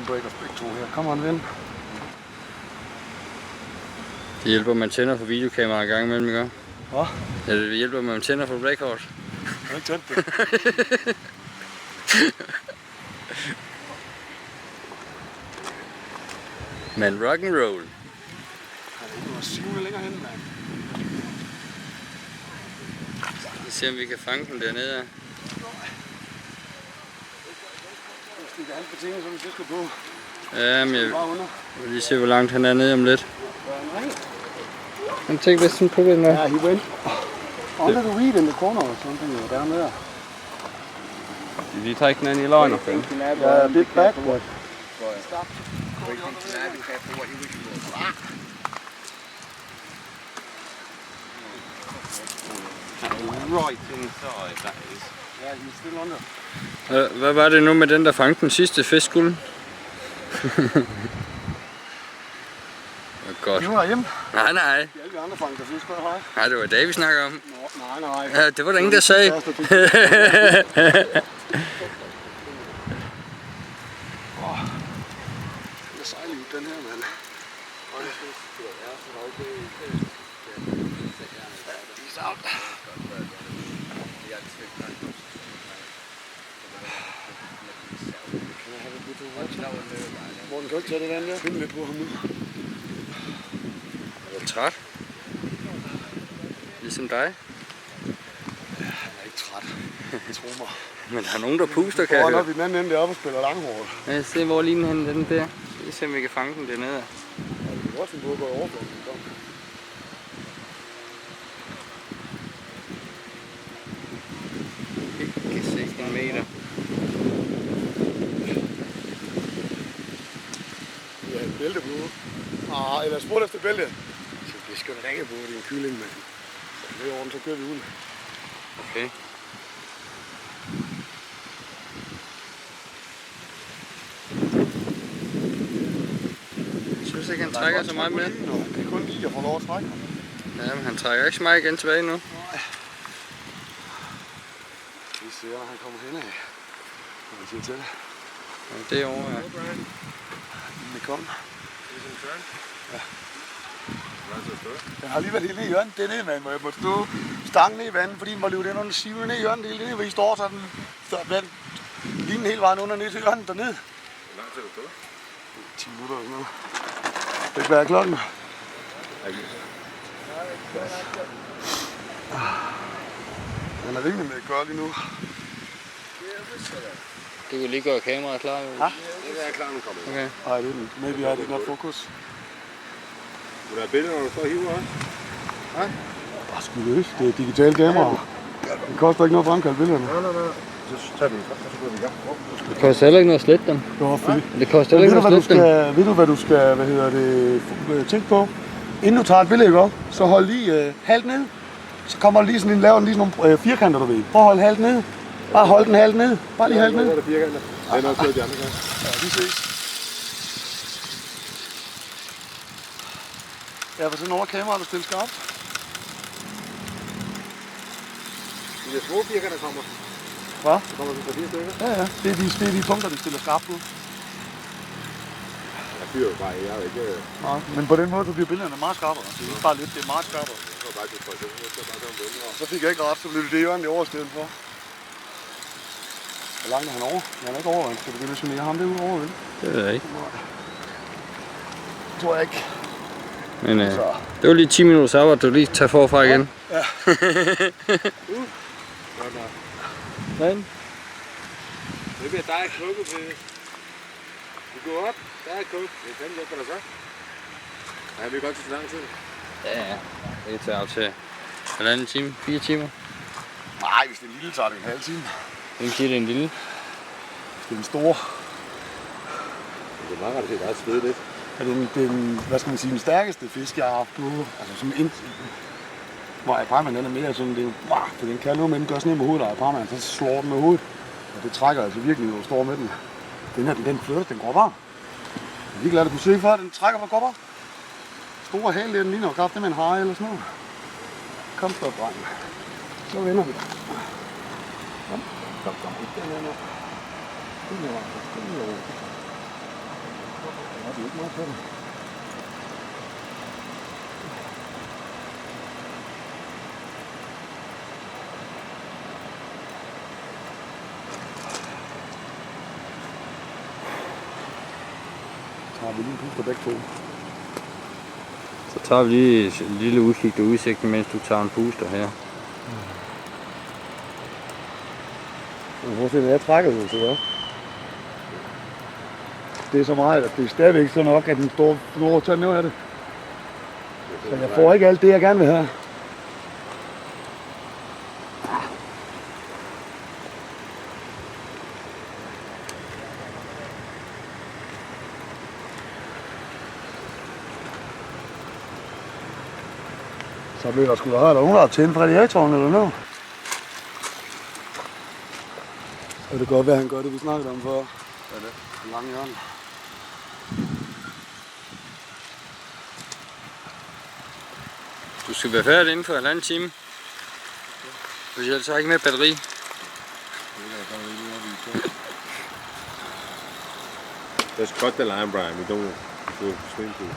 breakers begge to her. Kom on, ven. Det hjælper, man tænder for videokameraet en gang imellem, ikke? Hvad? Ja, det hjælper, man tænder for Blackhawk. Jeg har ikke tændt det. Men rock'n'roll. Der er ikke noget sivende længere hen, mand. Vi ser, om vi kan fange den dernede. Jeg stikker hans betingelser, hvis jeg skal på. Ja, men jeg Bare under. vil lige se, hvor langt han er nede om lidt. Nej. Han tænker vist sådan på det nu. Ja, he went under the weed in the corner or something down there. Did you take any line off him? Yeah, a bit backward. Stop. Waiting to land, be careful what you wish for. Right inside, that is. Yeah, he's still under. Hvad var det nu med den, der fangede den sidste fiskguld? Godt. Nu er jeg hjemme. Nej. De alle de andre fanger fisk, hvad hej? Nej, det var det, vi snakker om. Nej. Ja, det var der ingen, der sagde. Det er sejlig ud, den her, mand. Peace out. Morten, kan du ikke tage det vand der? Finde lidt på ham nu. Jeg er træt. Ligesom dig. Jeg er ikke træt. Tro mig. Men der er nogen, der puster, kan Jeg jeg går høre. op i den anden ende deroppe og spiller langhåret. Ja, se, hvor ligner han den der. Vi ser, om vi kan fange den dernede. Jeg kan godt finde på at gå i overfladen. Ikke 16 meter. Ja, et bælte på. Eller spurgt efter bælte. Så det skal du da ikke på, det er en kylling, mand. Så det er ordentligt, så kører vi ud. Okay. Jeg synes ikke, han trækker så meget med. Det er kun lige at få lov at trække. Ja, men han trækker ikke så meget igen tilbage nu. Vi ser, når han kommer henad. Hvad siger til det? Ja, derovre, ja. Det kom. Ja. Den har lige været helt ned i hjørnet. Det er nede, mand, hvor jeg måtte stå stangen ned i vandet, fordi den var løbet ind under sivet ned i hjørnet. Helt nede, hvor I står, så den lige den hele vejen under ned til hjørnet dernede. Hvor lang tid er du? 10 minutter eller sådan noget. Det kan være klokken. Den er rimelig med at gøre lige nu. Du kan lige gøre kameraet klar. Ja? Det er klar, nu kommer. Okay. I didn't. Maybe I did not focus. Vil du have billeder, når du står og hiver, hva'? Bare sgu løs. Det er et digitalt kamera. Det koster ikke noget at fremkalde billederne. Nej. Så tager vi den først, og så går vi i gang. Det koster heller ikke noget at slette dem. Det var fedt. Det koster heller ikke noget at slette dem. Ved du, hvad du skal tænke på? Inden du tager et billede, ikke? Så hold lige halvt ned. Så kommer der lige sådan en, laver den lige sådan nogle firkanter, du ved. Prøv at holde halvt ned. Bare hold den halvt ned. Bare lige halvt ned. Nu er der firkanter. Det er nok noget, de andre gør. Ja, vi ses. Ja, for sådan over kameraet, der stiller skarpt. De der små firkanter kommer. Hvad? Så kommer vi på 4 stykker. Ja. Det er de punkter, de stiller skarpt på. Jeg fyrer jo bare, jeg er jo ikke... Nej, men på den måde, så bliver billederne meget skarpere. Det er ikke bare lidt, det er meget skarpere. Jeg var bare til projektion, jeg skal bare komme på den. Så fik jeg ikke ret, så blev det hjørnet i overstedet for. Hvor langt er han over? Han er ikke over, han skal begynde at genere ham derude over, vel? Det ved jeg ikke. Det tror jeg ikke. Men det var lige 10 minutter, så var du lige tage forfra igen. Ja. Men Det bliver dig klukket til. Du går op, der er klukket. Det er fandme hjælper dig så. Ja, vi kan godt til så lang tid. ja, det tager af til 1,5 time, 4 timer. Nej, hvis det er en lille, tager det en halv time. Hvem siger det er en lille? Hvis det er en stor. Det er meget rart at se dig svede lidt. Er den, hvad skal man sige, den stærkeste fisk, jeg har haft på. Altså som hvor Parman den er mere sådan, det er for den kan noget med, den gør sådan noget med hovedet, og Parman så slår den med hovedet. Og det trækker altså virkelig, når du står med den. Den her, den flytter, den går bare. Jeg har ikke ladet det kunne se før, den trækker bare går bare. Store hale, den ligner jo kraft, det med en hare eller sådan noget. Kom så, dreng. Så vender vi. Kom. Den her nu. Den her. er ikke meget til det. Så har vi lige en puster begge to. Så tager vi lige et lille udkig og udsigt, mens du tager en puster her. Prøv at se, når jeg trækker det, så hvad? Det er så meget, at det er stadigvæk så nok, at den står tør noget af det. Så jeg får ikke alt det, jeg gerne vil have. Så bliver der sgu da hørt, der nogen, der har tændt radiatoren eller noget. Så det kan godt være, han gør det, vi snakkede om før. Hvad er det? Den lange hjørne. Du skal være færdig inden for 1,5 time. Hvis jeg altså ikke med batteri. Let's cut the line, Brian. We don't do swim pool.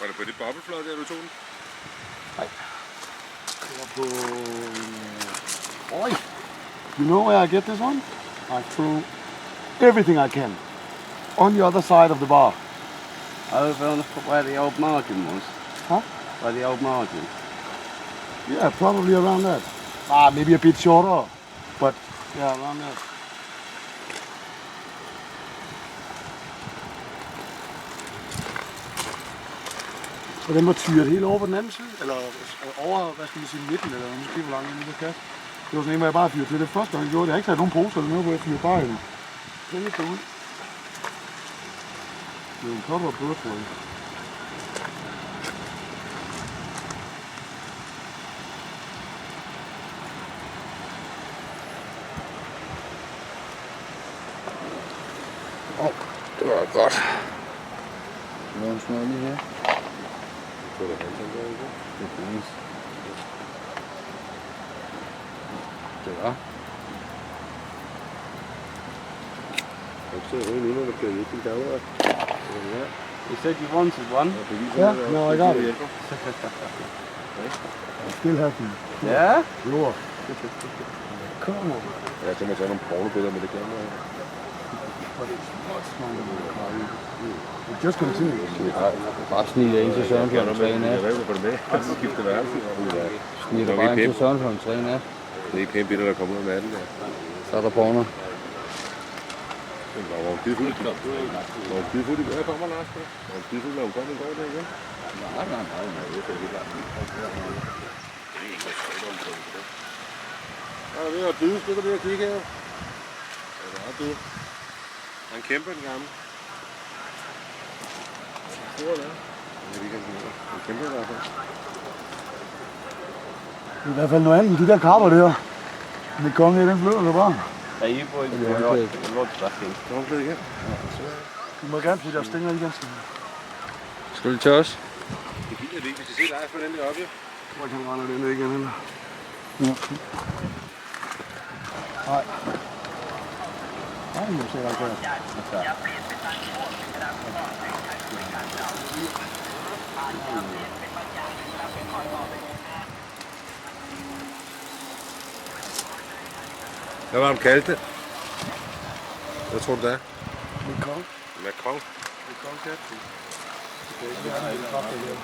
Var det på det bobleflod, der du tog den? Nej. Det var på... Oj! You know where I get this one? I threw everything I can on the other side of the bar. Over where the old margin was. Huh? Where the old margin. Yeah, probably around that. Maybe a bit shorter, but yeah, around that. Så den var tyret helt over på den anden side, eller over, hvad skal vi sige, midten, eller måske hvor langt den lige kan. Det var sådan en, hvor jeg bare fyrede til det første gang, jeg gjorde det. Jeg har ikke taget nogen poser eller noget, hvor jeg fyrede bare en. Den lidt derud. Det er en cover bird, tror jeg. Det var godt. Det var en smør lige her. Så er der halsen der, ikke? Det er fint. Det var. Jeg ser højt nu, når der bliver lidt i dag. You said you wanted one? Yeah, no, I got it. I still have them. Yeah? Lord. Come on. Ja, så må jeg tage nogle pornobilleder med det kamera. But it's not smart to do. It just continues. Bare sniger ind til Søren kl. 3 i nat. Jeg ved, hvad det med. Jeg skal skifte værelse. Sniger bare ind til Søren kl. 3 i nat. Det er ikke pænt billeder, der kommer ud af natten der. Så er der porno. Der var en skidefuld. Der var en skidefuld. Hvad kommer Lars på? Der var en skidefuld, der kom en går der igen. Der er ved at byde, skal du ved at kigge her. Ja, det er du. Han kæmper den gamle. Stor der. Han kæmper i hvert fald. Det er i hvert fald noget andet end de der karper der. Det kommer i den flyder så bare. Are you boys a lot back in? Kom så igen. Du må gerne putte jeres stænger igen. Skal du til os? Det er fint, at vi ikke skal se dig for den der oppe. Hvor kan man rende den igen, eller? Ja. Nej. Nej, nu ser jeg ikke. Hvad var de kaldte det? Hvad tror du det er? Macron. Macron. Macron catfish. Det er ikke det, han har det her.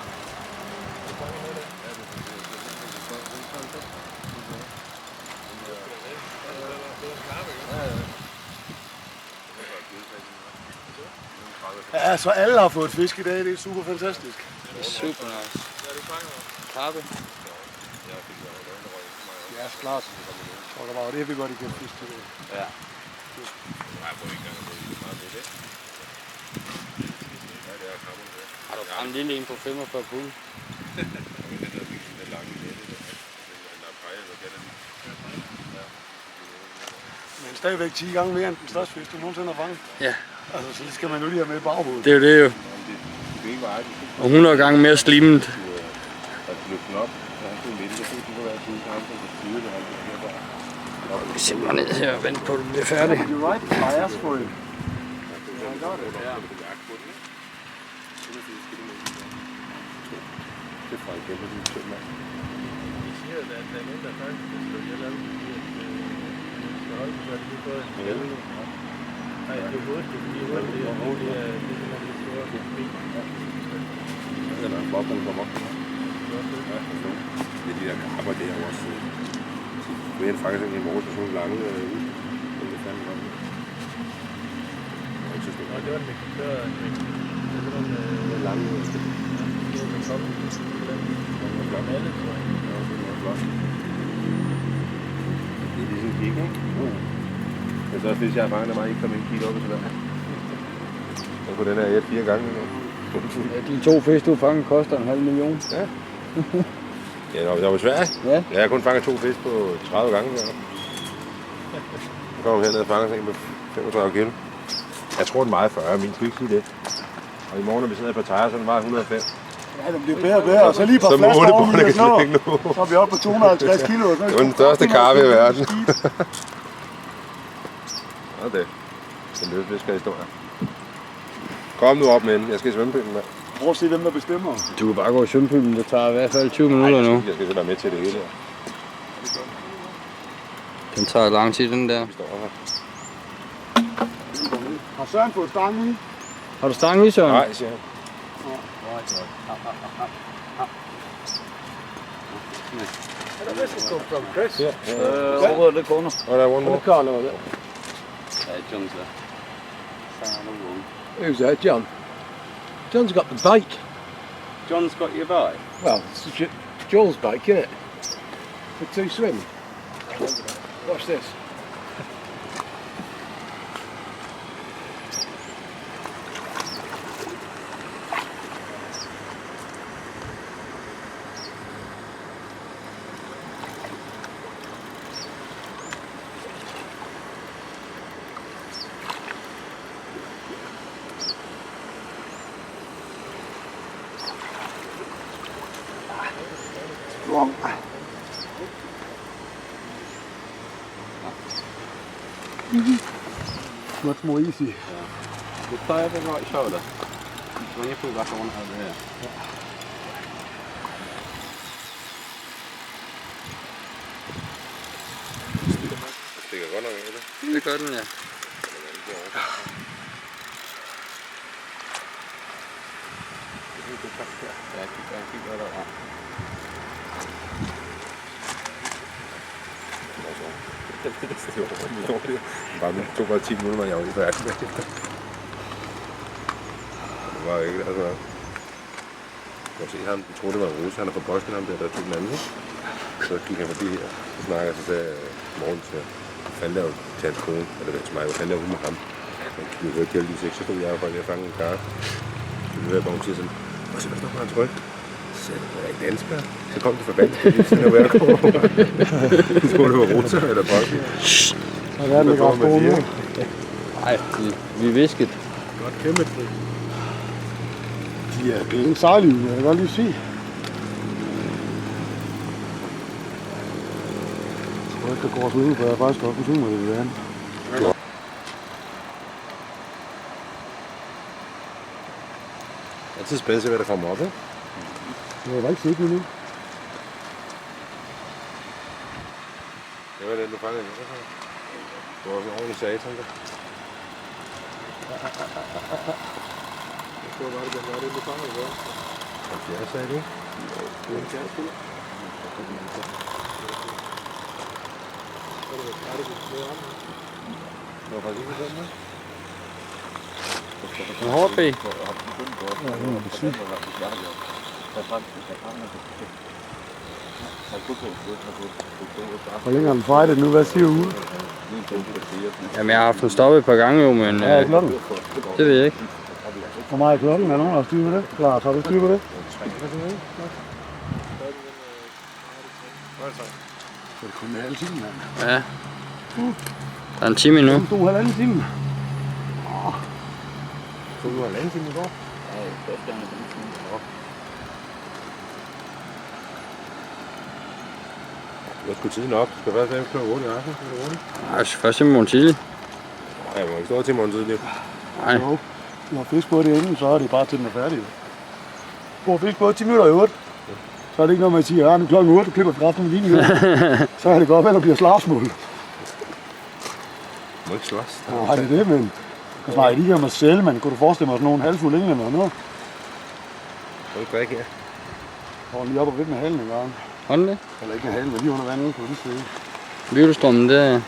Ja, så alle har fået fisk i dag. Det er super fantastisk. Det er super nice. Karpe. Ja, klart. Og der var jo det, vi godt i kan fisk til det. Ja. Har du en lille en på 45 pund? stadigvæk 10 gange mere end den største fisk, du nogensinde har fanget. Ja. Altså, så det skal man jo lige have med i baghovedet. Det er jo det jo. Og 100 gange mere slimet. Vi sætter mig ned her og venter på, at du bliver færdig. You're right, I asked for it. Det er nok bobblen kommer op. Det er de der krabber der også. Vi er faktisk ikke i morges, sådan nogle lange ude. Det er fandme godt. Det er ikke så stort. Det var den, det var lange ude. Det er ligesom kig, ikke? Men så hvis jeg er fanget, der meget ikke kommer en kig op og sådan der. Og på den her 4 gange nu. Ja, de 2 fisk, du fanger, koster 500.000. Ja. Ja, jeg var svær. Ja. Jeg har kun fanget 2 fisk på 30 gange. Ja. Så kommer vi hernede og fanger en med 35 kilo. Jeg tror, den vejer 40, min skulle ikke sige det. Og i morgen, når vi sidder på Pattaya, så den vejer 105. Ja, den bliver bedre og bedre, og så lige et par Så flasker over målebåndet i kan slet ikke nå. så er vi oppe på 250 kilo. Det var den største karpe i verden. Og det. Den løsfiskerhistorie. Kom nu op med den. Jeg skal i svømmepølen, mand. Prøv at se, hvem der bestemmer. Du kan bare gå i svømmepølen. Det tager i hvert fald 20 minutter nu. Jeg skal være med til det hele her. Den tager lang tid, den der. Vi står her. Har Søren fået stangen i? Har du stang i, Søren? Nej, siger han. Over the corner. Og der er one more. Carl over der. John's there. Who's that, John? John's got the bait. John's got your bite. Well, it's Joel's bait, isn't it? For 2 swim. Watch this. Wrong. Much more easy. We'll play over the right shoulder. When you pull back, I want it over here. Det stikker godt nok af det. Det gør den, ja. Yeah, keep that like that. Bare nu tog bare 10 minutter, når jeg var lige færdig. Det var ikke, altså. Jeg kan se ham, jeg troede det var en ruse, han er fra Bosnien, ham der tog den anden. Så gik han forbi her, så snakker jeg, så sagde morgen til, fanden laver til hans kone, eller til mig, hvad fanden laver hun med ham? Vi kunne ikke kælde de 6, så stod jeg for lige at fange en karpe. Så vi hører bare, hun siger sådan, og så hvad står på hans ryg? Så sagde jeg, er ikke dansker? Så kom de fra Baltik, så det var jeg kommer. Jeg troede, det var Rutter eller Bosnien. Og der er den ikke også store nu. Nej, vi visket. Godt kæmpe. De er pænt sejlige, jeg kan godt lige sige. Jeg tror ikke, der går så ud, for jeg faktisk godt kunne synge mig det ved han. Det er altid spændende, hvad der kommer op, ikke? Jeg har ikke set det nu. Det var den, du fangede i. Det var en ordentlig satan, der. Det var det, du fangede i. 70, sagde du? Det er en kæreste. Det var faktisk ikke sådan, En hård bæ. Hvor længe har den fejlet nu? Hvad siger du? Jamen, jeg har haft den stoppet et par gange jo, men Ja, klokken. det ved jeg ikke. Hvor meget er klokken? Er nogen, der har styr på det? Klar, har du styr på det? Så er det kun med halv time, mand. Ja. Der er en time endnu. 2,5 timer. Så du har landet til i går? Ja, det er gerne det. Jeg skulle tiden op. Du skal være sammen kl. 8 i aften. Er det roligt? Ej, jeg skal først i morgen tidlig. Ja, jeg må ikke stå til morgen tidlig. Nej. Jo, du har fisk på det inden, så er det bare til den er færdig. Du har fisk på 10 minutter i 8. Så er det ikke noget, man siger, at nu klokken 8, du klipper kraften med din nu. Så er det godt, at der bliver slagsmål. Du må ikke slås. Nej, det er det, men... Jeg snakker ikke om mig selv, men kunne du forestille mig sådan nogle halvfulde englænder eller noget? Så er det ikke her. Jeg var lige oppe og vidt med halen en gang. Hold det. Eller ikke med halen, men lige under vandet på det sted. Lyvestrømmen, det er... Der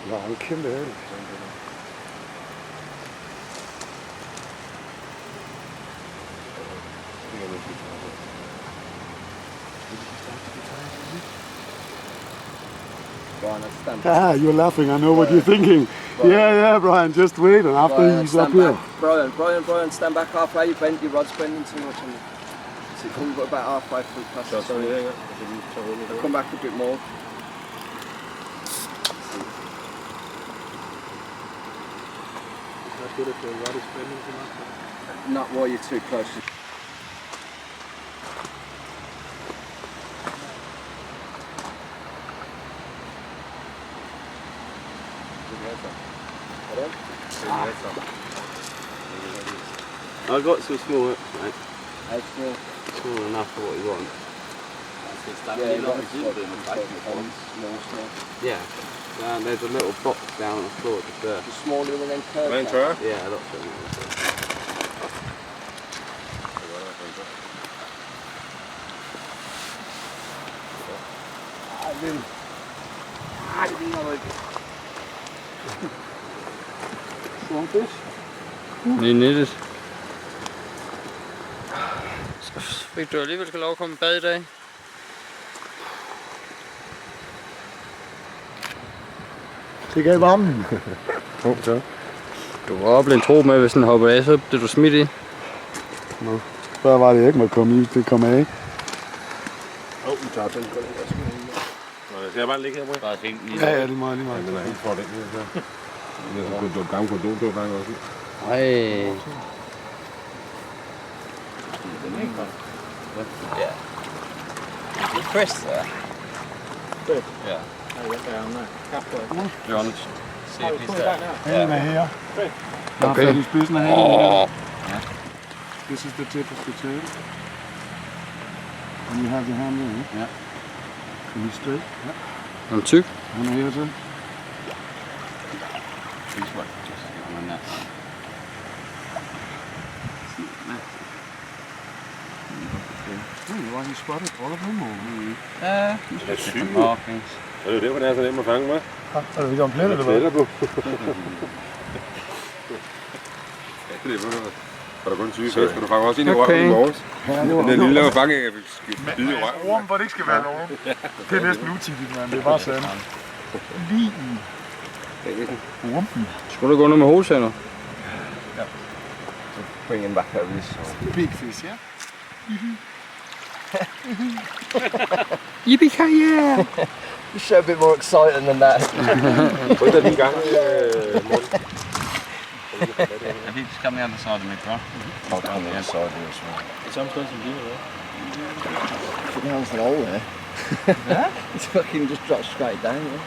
var en kæmpe hale. Ah, you're laughing, I know what you're thinking. Yeah, Brian, just wait, and after he's up here. Brian, stand back halfway. Your rod's bending too much. So come about halfway through past the sun. Come back a bit more. That's good if the rod is bending too much. Not while you're too close. I've got some small hooks, mate. How small? Small enough for what you want. Yeah, small. Yeah. There's a little box down on the floor just there. The smaller than them curves. Hvad er en tørre? Yeah, lots of them. Strong fish. Det er nettet. Så fik du alligevel skal lov at komme i bad i dag. Det gav varmen. Så. Du var oppe en tro med, hvis den hopper af, så blev du smidt i. Nå, før var det jeg ikke måtte komme i, det kom af. Vi tager den. Nå, jeg skal bare ligge her, bror. Bare tænk lige. Ja, det er meget lige meget. Den er helt for den her. Det er sådan en gammel kondom, du har fanget også. Ej. Yeah. Chris there. Good. Yeah. Halfway. You're on. See if he's there. Halen er her. Jeg har Okay. fat i spidsen af halen her. Åh. This is the tip of the tail. And you have the handle in. Yeah. Can you straight? Er den tyk? Han er her til. He's what? Just on that. Why he spotted all of them? Or? Different markings. Og det er jo derfor, det er så nemt at fange mig. Er det ikke om plet eller hvad? Tæller på. Ja, det er det. For der er kun 20 fisk, og du fanger også ind i røven i morges. Den der lille fange, jeg fik bide i røven. Orm, hvor det ikke skal være nogen. Det er næsten utidigt, mand. Det er bare sandt. Lige i ormen. Skulle du gå ned med holsander? Bring him back over this side. Big fish, ja? Yippee-ki-yay! You show a bit more exciting than that. Prøv at din gang, Morten. Have you just come the other side of me, bro? I'll come the other side here as well. Some supposed to do it. Put down for the hole there. It's fucking just dropped straight down, yeah.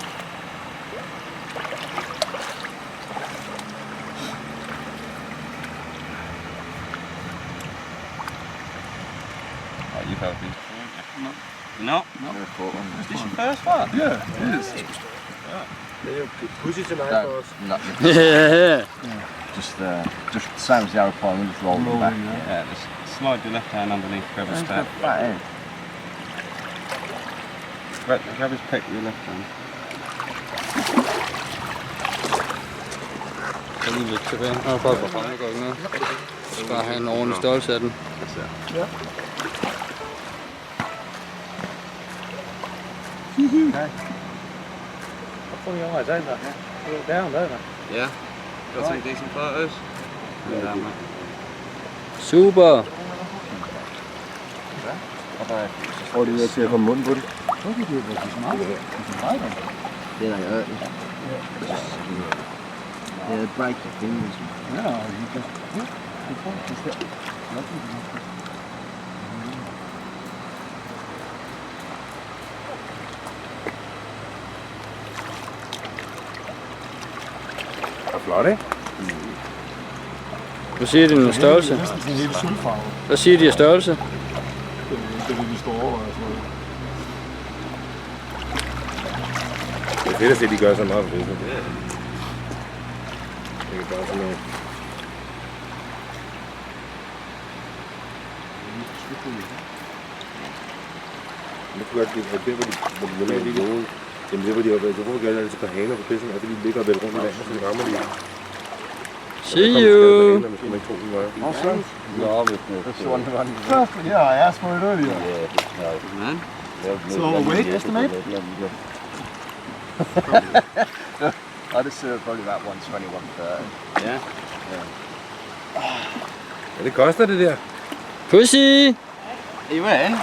Oh, you've had these before, no? No? Is this your first one? Yeah, it is. Det er jo pussy tonight for os. Ja. Just same as the other pole, and just roll it back. Yeah, just slide your left hand underneath Grabber's back. Grabber's pick with your left hand. Så lige lidt tilbage. Nå, folk på fremme, det går ikke noget. Så bare have en ordentlig størrelse af den. Pull your eyes over. Look down, don't they? Yeah. Got some decent photos? Yeah, mate. Super! Får de til at komme munden på det? Så kan det være så meget. Det er der jo. Break your fingers. Ja, you can. Det er flot, ikke? Hvad siger de om størrelse? Det er næsten sådan en helt sølvfarve. Hvad siger de af størrelse? Det er det, vi står over. Det er fedt at se, at de gør så meget for fisken. Det kan gøre sådan noget. Det kunne godt lide, at der, hvor de normalt ligger. Jamen det, hvor de har været, hvorfor gør de altid på haner på fisken, er fordi de ligger og vælter rundt i vandet, så de rammer de. See you! Awesome. This one. Yeah, I asked for it earlier. Man. So, weight estimate? I just said probably about 120, 130. Yeah. Ja, det koster det der. Pussy! Are you in?